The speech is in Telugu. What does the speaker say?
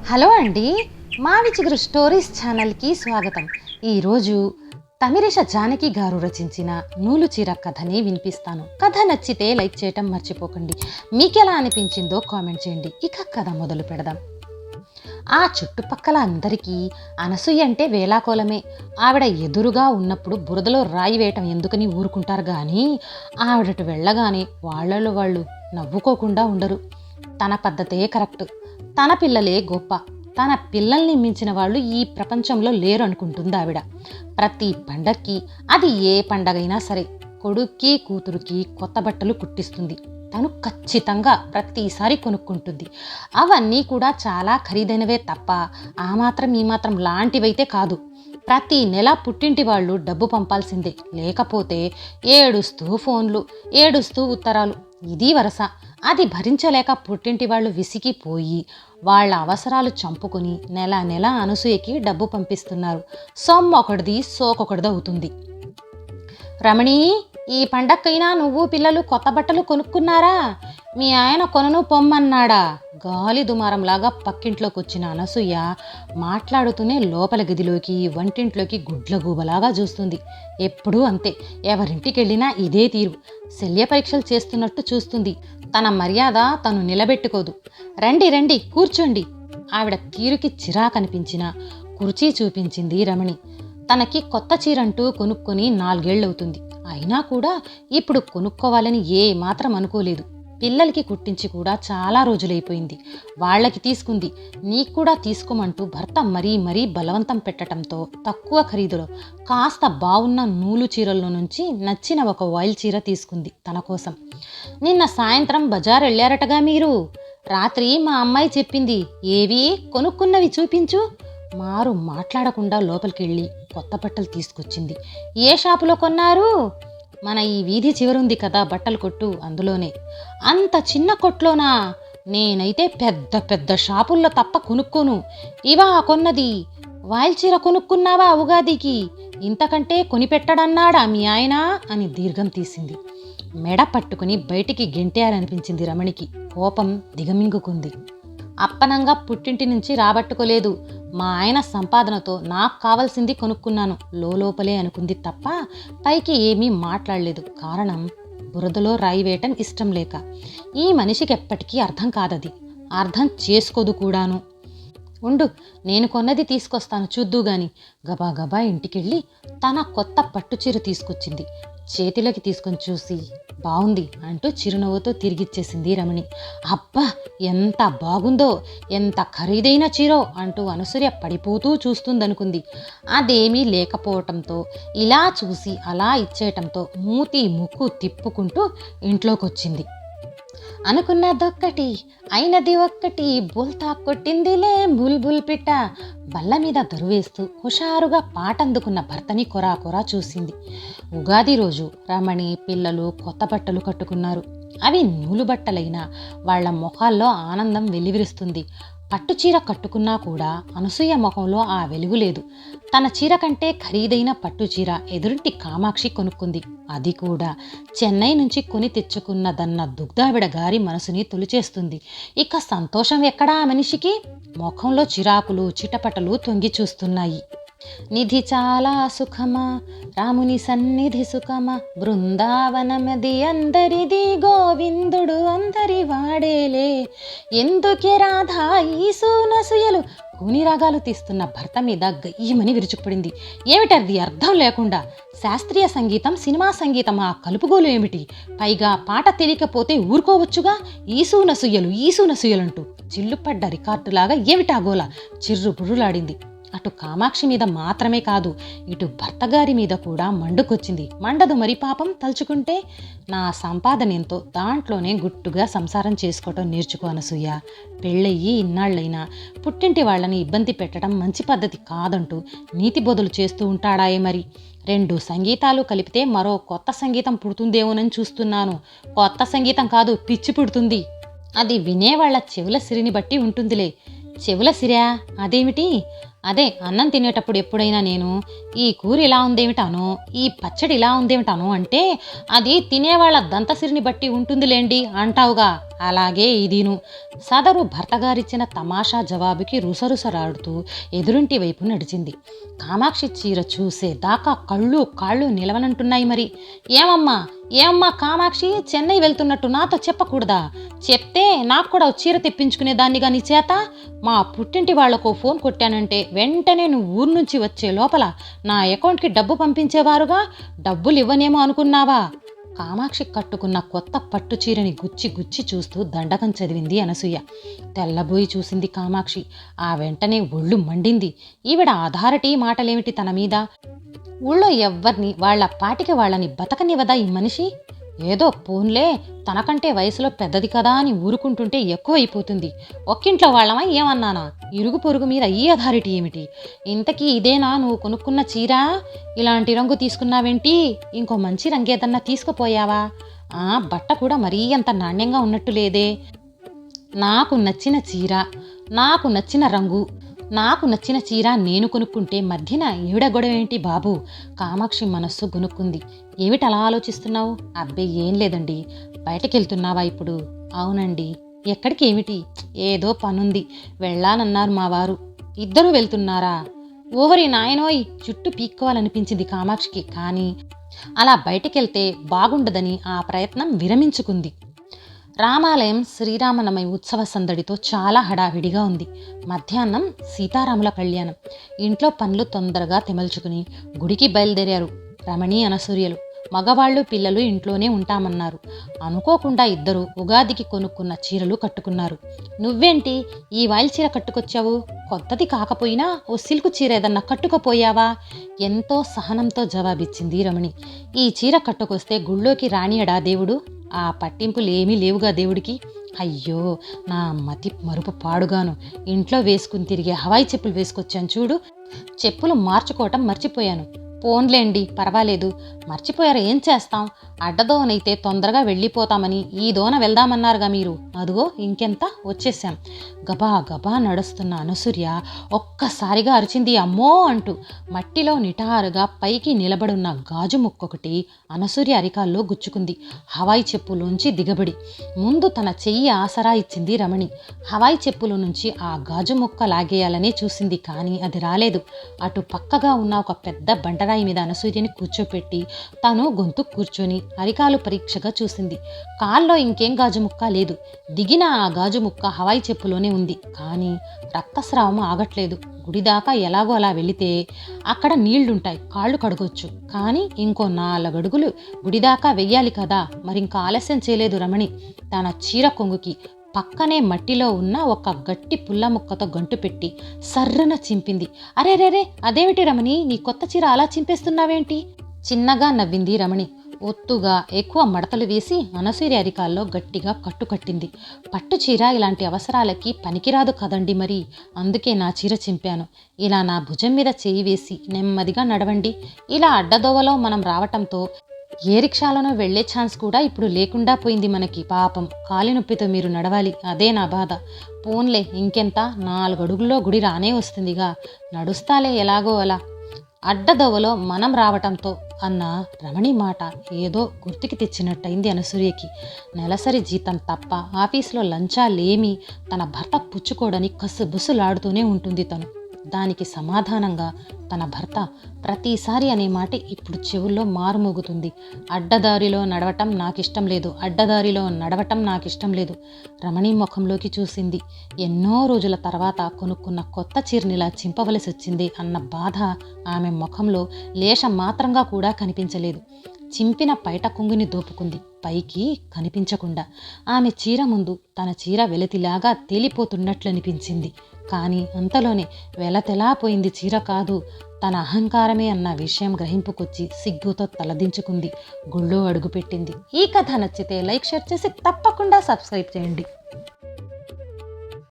హలో అండి, మావి చిగురు స్టోరీస్ ఛానల్కి స్వాగతం. ఈరోజు తమిరేశ జానకి గారు రచించిన నూలు చీర కథని వినిపిస్తాను. కథ నచ్చితే లైక్ చేయటం మర్చిపోకండి. మీకెలా అనిపించిందో కామెంట్ చేయండి. ఇక కథ మొదలు పెడదాం. ఆ చుట్టుపక్కల అందరికీ అనసూయ అంటే వేలాకోలమే. ఆవిడ ఎదురుగా ఉన్నప్పుడు బురదలో రాయి వేయటం ఎందుకని ఊరుకుంటారు కానీ ఆవిడటు వెళ్ళగానే వాళ్ళలో వాళ్ళు నవ్వుకోకుండా ఉండరు. తన పద్ధతే కరెక్ట్, తన పిల్లలే గొప్ప, తన పిల్లల్ని మించిన వాళ్ళు ఈ ప్రపంచంలో లేరు అనుకుంటుంది ఆవిడ. ప్రతి పండక్కి, అది ఏ పండగైనా సరే, కొడుక్కి కూతురుకి కొత్త బట్టలు కుట్టిస్తుంది. తను ఖచ్చితంగా ప్రతిసారి కొనుక్కుంటుంది. అవన్నీ కూడా చాలా ఖరీదైనవే తప్ప ఆ మాత్రం ఈ మాత్రం లాంటివైతే కాదు. ప్రతి నెల పుట్టింటి వాళ్ళు డబ్బు పంపాల్సిందే, లేకపోతే ఏడుస్తూ ఫోన్లు, ఏడుస్తూ ఉత్తరాలు. ఇది వరస. అది భరించలేక పుట్టింటి వాళ్ళు విసిగిపోయి వాళ్ళ అవసరాలు చంపుకొని నెల నెల అనసూయకి డబ్బు పంపిస్తున్నారు. సొమ్ము ఒకటిది సోకొకటిది అవుతుంది. రమణి, ఈ పండక్కైనా నువ్వు పిల్లలు కొత్త బట్టలు కొనుక్కున్నారా? మీ ఆయన కొనను పొమ్మన్నాడా? గాలి దుమారంలాగా పక్కింట్లోకి వచ్చిన అనసూయ మాట్లాడుతూనే లోపల గదిలోకి వంటింట్లోకి గుడ్లగూబలాగా చూస్తుంది. ఎప్పుడూ అంతే, ఎవరింటికి వెళ్ళినా ఇదే తీరు. శల్య పరీక్షలు చేస్తున్నట్టు చూస్తుంది. తన మర్యాద తను నిలబెట్టుకోదు. రండి రండి కూర్చోండి. ఆవిడ తీరుకి చిరాకనిపించిన కుర్చీ చూపించింది రమణి. తనకి కొత్త చీరంటూ కొనుక్కొని 4 ఏళ్ళవుతుంది. అయినా కూడా ఇప్పుడు కొనుక్కోవాలని ఏ మాత్రం అనుకోలేదు. పిల్లలకి కుట్టించి కూడా చాలా రోజులైపోయింది. వాళ్ళకి తీసుకుంది. నీకు కూడా తీసుకోమంటూ భర్త మరీ మరీ బలవంతం పెట్టడంతో తక్కువ ఖరీదులో కాస్త బాగున్న నూలు చీరల్లో నుంచి నచ్చిన ఒక వాయిల్ చీర తీసుకుంది తన కోసం. నిన్న సాయంత్రం బజార్ వెళ్ళారటగా మీరు? రాత్రి మా అమ్మాయి చెప్పింది. ఏవి కొనుక్కున్నవి చూపించు. మారు మాట్లాడకుండా లోపలికి వెళ్ళి కొత్త బట్టలు తీసుకొచ్చింది. ఏ షాపులో కొన్నారు? మన ఈ వీధి చివరుంది కదా బట్టలు కొట్టు, అందులోనే. అంత చిన్న కొట్లోనా? నేనైతే పెద్ద పెద్ద షాపుల్లో తప్ప కొనుక్కోను. ఇవా కొన్నది? వాయిల్ చీర కొనుక్కున్నావా ఉగాదికి? ఇంతకంటే కొనిపెట్టడన్నాడా మీ ఆయన? అని దీర్ఘం తీసింది. మెడ పట్టుకుని బయటికి గెంటేయాలనిపించింది రమణికి. కోపం దిగమింగుకుంది. అప్పనంగా పుట్టింటి నుంచి రాబట్టుకోలేదు. మా ఆయన సంపాదనతో నాకు కావాల్సింది కొనుక్కున్నాను లోపలే అనుకుంది తప్ప పైకి ఏమీ మాట్లాడలేదు. కారణం, బురదలో రాయి వేయటం ఇష్టం లేక. ఈ మనిషికి ఎప్పటికీ అర్థం కాదది. అర్థం చేసుకోదు కూడాను. ఉండు, నేను కొన్నది తీసుకొస్తాను చూద్దు గాని. గబా గబా ఇంటికెళ్ళి తన కొత్త పట్టుచీర తీసుకొచ్చింది. చేతిలోకి తీసుకొని చూసి బాగుంది అంటూ చిరునవ్వుతో తిరిగిచ్చేసింది రమణి. అబ్బా, ఎంత బాగుందో, ఎంత ఖరీదైన చీరో అంటూ అనసూయ పడిపోతూ చూస్తుందనుకుంది. అదేమీ లేకపోవటంతో ఇలా చూసి అలా ఇచ్చేయటంతో మూతి ముక్కు తిప్పుకుంటూ ఇంట్లోకొచ్చింది. అనుకున్నదొక్కటి అయినది ఒక్కటి, బోల్తా కొట్టిందిలే బుల్బుల్ పిట్ట. బల్ల మీద దరువేస్తూ హుషారుగా పాటందుకున్న భర్తని కొరా కొరా చూసింది. ఉగాది రోజు రమణి పిల్లలు కొత్త బట్టలు కట్టుకున్నారు. అవి నూలు బట్టలైనా వాళ్ల మొహాల్లో ఆనందం వెల్లివిరుస్తుంది. పట్టుచీర కట్టుకున్నా కూడా అనసూయ ముఖంలో ఆ వెలుగు లేదు. తన చీర కంటే ఖరీదైన పట్టుచీర ఎదురింటి కామాక్షి కొనుక్కుంది. అది కూడా చెన్నై నుంచి కొని తెచ్చుకున్నదన్న దుగ్ధావిడ గారి మనసుని తొలిచేస్తుంది. ఇక సంతోషం ఎక్కడా ఆ మనిషికి? ముఖంలో చిరాకులు చిటపటలు తొంగి చూస్తున్నాయి. నిధి చాలా సుఖమా, రాముని సన్నిధి సుఖమా, బృందావనమది అందరిది, గోవిందుడు అందరి వాడేలే, ఎందుకే రాధా ఈ సూనసూయలు. కూని రాగాలు తీస్తున్న భర్త మీద గయ్యమని విరుచుకుపడింది. ఏమిటది అర్థం లేకుండా? శాస్త్రీయ సంగీతం సినిమా సంగీతం ఆ కలుపుగోలు ఏమిటి? పైగా పాట తెలియకపోతే ఊరుకోవచ్చుగా. ఈసూనసూయలంటూ చిల్లుపడ్డ రికార్డులాగా ఏమిటా గోల? చిర్రు బుర్రులాడింది. అటు కామాక్షి మీద మాత్రమే కాదు, ఇటు భర్తగారి మీద కూడా మండుకొచ్చింది. మండదు మరి పాపం తలుచుకుంటే? నా సంపాదన ఎంతో, దాంట్లోనే గుట్టుగా సంసారం చేసుకోవటం నేర్చుకో అనసూయ. పెళ్ళయ్యి ఇన్నాళ్ళైనా పుట్టింటి వాళ్ళని ఇబ్బంది పెట్టడం మంచి పద్ధతి కాదంటూ నీతి బోధలు చేస్తూ ఉంటాడాయే మరి. 2 సంగీతాలు కలిపితే మరో కొత్త సంగీతం పుడుతుందేమోనని చూస్తున్నాను. కొత్త సంగీతం కాదు, పిచ్చి పుడుతుంది. అది వినేవాళ్ల చెవుల సిరిని బట్టి ఉంటుందిలే. చెవుల సిరా? అదేమిటి? అదే అన్నం తినేటప్పుడు ఎప్పుడైనా నేను ఈ కూర ఇలా ఉందేమిటానో, ఈ పచ్చడి ఇలా ఉందేమిటానో అంటే అది తినేవాళ్ల దంతసిరిని బట్టి ఉంటుందిలేండి అంటావుగా. అలాగే ఇదిను. సదరు భర్తగారిచ్చిన తమాషా జవాబుకి రుసరుసలాడుతూ ఎదురింటి వైపు నడిచింది. కామాక్షి చీర చూసేదాకా కళ్ళు కాళ్ళు నిలవనంటున్నాయి. మరి ఏమమ్మా కామాక్షి, చెన్నై వెళ్తున్నట్టు నాతో చెప్పకూడదా? చెప్తే నాకు కూడా చీర తెప్పించుకునేదాన్నిగా నీ చేత. మా పుట్టింటి వాళ్లకు ఫోన్ కొట్టానంటే వెంటనే నువ్వు ఊరు నుంచి వచ్చే లోపల నా అకౌంట్కి డబ్బు పంపించేవారుగా. డబ్బులు ఇవ్వనేమో అనుకున్నావా? కామాక్షి కట్టుకున్న కొత్త పట్టు చీరని గుచ్చి గుచ్చి చూస్తూ దండకం చదివింది అనసూయ. తెల్లబోయి చూసింది కామాక్షి. ఆ వెంటనే ఒళ్ళు మండింది. ఈవిడ అథారిటీ మాటలేమిటి తన మీద? ఊళ్ళో ఎవ్వరిని వాళ్ల పాటికి వాళ్ళని బతకనివ్వదా ఈ మనిషి? ఏదో పోన్లే, తనకంటే వయసులో పెద్దది కదా అని ఊరుకుంటుంటే ఎక్కువైపోతుంది. ఒక్కింట్లో వాళ్ళమా ఏమన్నానా? ఇరుగు పొరుగు మీద ఈ అథారిటీ ఏమిటి? ఇంతకీ ఇదేనా నువ్వు కొనుక్కున్న చీర? ఇలాంటి రంగు తీసుకున్నావేంటి? ఇంకో మంచి రంగేదన్నా తీసుకుపోయావా? బట్ట కూడా మరీ అంత నాణ్యంగా ఉన్నట్టు లేదే. నాకు నచ్చిన చీర, నాకు నచ్చిన రంగు, నాకు నచ్చిన చీర నేను కొనుక్కుంటే మధ్యన ఈవిడ గొడవేంటి బాబు? కామాక్షి మనస్సు గొనుక్కుంది. ఏమిటలా ఆలోచిస్తున్నావు? అబ్బే ఏం లేదండి. బయటకెళ్తున్నావా ఇప్పుడు? అవునండి. ఎక్కడికి? ఏమిటి? ఏదో పనుంది, వెళ్ళానన్నారు మా వారు. ఇద్దరూ వెళ్తున్నారా? ఓవరి నాయనోయ్, జుట్టు పీక్కోవాలనిపించింది కామాక్షికి. కానీ అలా బయటకెళ్తే బాగుండదని ఆ ప్రయత్నం విరమించుకుంది. రామాలయం శ్రీరామనవమి ఉత్సవ సందడితో చాలా హడావిడిగా ఉంది. మధ్యాహ్నం సీతారాముల కళ్యాణం. ఇంట్లో పనులు తొందరగా తెమల్చుకుని గుడికి బయలుదేరారు రమణి, అనసూయలు. మగవాళ్ళు పిల్లలు ఇంట్లోనే ఉంటామన్నారు. అనుకోకుండా ఇద్దరు ఉగాదికి కొనుక్కున్న చీరలు కట్టుకున్నారు. నువ్వేంటి ఈ వాయిల్ చీర కట్టుకొచ్చావు? కొత్తది కాకపోయినా ఓ సిల్కు చీర ఏదన్నా కట్టుకుపోయావా? ఎంతో సహనంతో జవాబిచ్చింది రమణి. ఈ చీర కట్టుకొస్తే గుళ్ళోకి రానియడా దేవుడు? ఆ పట్టింపులేమీ లేవుగా దేవుడికి. అయ్యో, నా మతి మరుపు పాడుగాను. ఇంట్లో వేసుకుని తిరిగే హవాయి చెప్పులు వేసుకొచ్చాను చూడు. చెప్పులు మార్చుకోవటం మర్చిపోయాను. పోన్లేండి, పర్వాలేదు. మర్చిపోయారు, ఏం చేస్తాం? అడ్డదోనైతే తొందరగా వెళ్ళిపోతామని ఈ దోన వెళ్దామన్నారుగా మీరు. అదిగో ఇంకెంత వచ్చేసాం. గబా గబా నడుస్తున్న అనసూయ ఒక్కసారిగా అరిచింది అమ్మో అంటూ. మట్టిలో నిటారుగా పైకి నిలబడున్న గాజు ముక్కొకటి అనసూయ అరికాల్లో గుచ్చుకుంది. హవాయి చెప్పులోంచి దిగబడి ముందు తన చెయ్యి ఆసరా ఇచ్చింది రమణి. హవాయి చెప్పుల నుంచి ఆ గాజు ముక్క లాగేయాలని చూసింది, కానీ అది రాలేదు. అటు పక్కగా ఉన్న ఒక పెద్ద బండరాయి మీద అనసూయని కూర్చోపెట్టి తను గొంతు కూర్చొని అరికాలు పరీక్షగా చూసింది. కాల్లో ఇంకేం గాజు ముక్క లేదు. దిగిన ఆ గాజు ముక్క హవాయి చెప్పులోనే ఉంది. కానీ రక్తస్రావం ఆగట్లేదు. గుడిదాకా ఎలాగో అలా వెళితే అక్కడ నీళ్లుంటాయి, కాళ్ళు కడగొచ్చు. కానీ ఇంకో 4 అడుగులు గుడిదాకా వెయ్యాలి కదా. మరింక ఆలస్యం చేయలేదు రమణి. తన చీర కొంగుకి పక్కనే మట్టిలో ఉన్న ఒక గట్టి పుల్ల ముక్కతో గంటు పెట్టి సర్రున చింపింది. అరేరేరే, అదేమిటి రమణి, నీ కొత్త చీర అలా చింపేస్తున్నావేంటి? చిన్నగా నవ్వింది రమణి. ఒత్తుగా ఎక్కువ మడతలు వేసి అనసూయ అరికాల్లో గట్టిగా కట్టుకట్టింది. పట్టు చీర ఇలాంటి అవసరాలకి పనికిరాదు కదండి మరి. అందుకే నా చీర చింపాను. ఇలా నా భుజం మీద చేయి వేసి నెమ్మదిగా నడవండి. ఇలా అడ్డదోవలో మనం రావటంతో ఏ రిక్షాలోనో వెళ్లే ఛాన్స్ కూడా ఇప్పుడు లేకుండా పోయింది మనకి. పాపం, కాలి నొప్పితో మీరు నడవాలి, అదే నా బాధ. పోన్లే, ఇంకెంత, 4 అడుగుల్లో గుడి రానే వస్తుందిగా. నడుస్తాలే ఎలాగో అలా. అడ్డదోవలో మనం రావటంతో అన్న రమణి మాట ఏదో గుర్తుకి తెచ్చినట్టయింది అనసూయకి. నెలసరి జీతం తప్ప ఆఫీసులో లంచాలేమీ తన భర్త పుచ్చుకోడని కసుబుసులాడుతూనే ఉంటుంది తను. దానికి సమాధానంగా తన భర్త ప్రతిసారి అనే మాట ఇప్పుడు చెవుల్లో మారుమోగుతుంది. అడ్డదారిలో నడవటం నాకిష్టం లేదు, అడ్డదారిలో నడవటం నాకిష్టం లేదు. రమణి ముఖంలోకి చూసింది. ఎన్నో రోజుల తర్వాత కొనుక్కున్న కొత్త చీరనిలా చింపవలసి వచ్చింది అన్న బాధ ఆమె ముఖంలో లేశ మాత్రంగా కూడా కనిపించలేదు. చింపిన పైట కొంగుని దోపుకుంది, పైకి కనిపించకుండా. ఆమె చీర ముందు తన చీర వెలతిలాగా తేలిపోతున్నట్లనిపించింది. కానీ అంతలోనే వెలతెలా పోయింది చీర కాదు, తన అహంకారమే అన్న విషయం గ్రహింపుకొచ్చి సిగ్గుతో తలదించుకుంది. గుళ్ళో అడుగుపెట్టింది. ఈ కథ నచ్చితే లైక్, షేర్ చేసి తప్పకుండా సబ్స్క్రైబ్ చేయండి.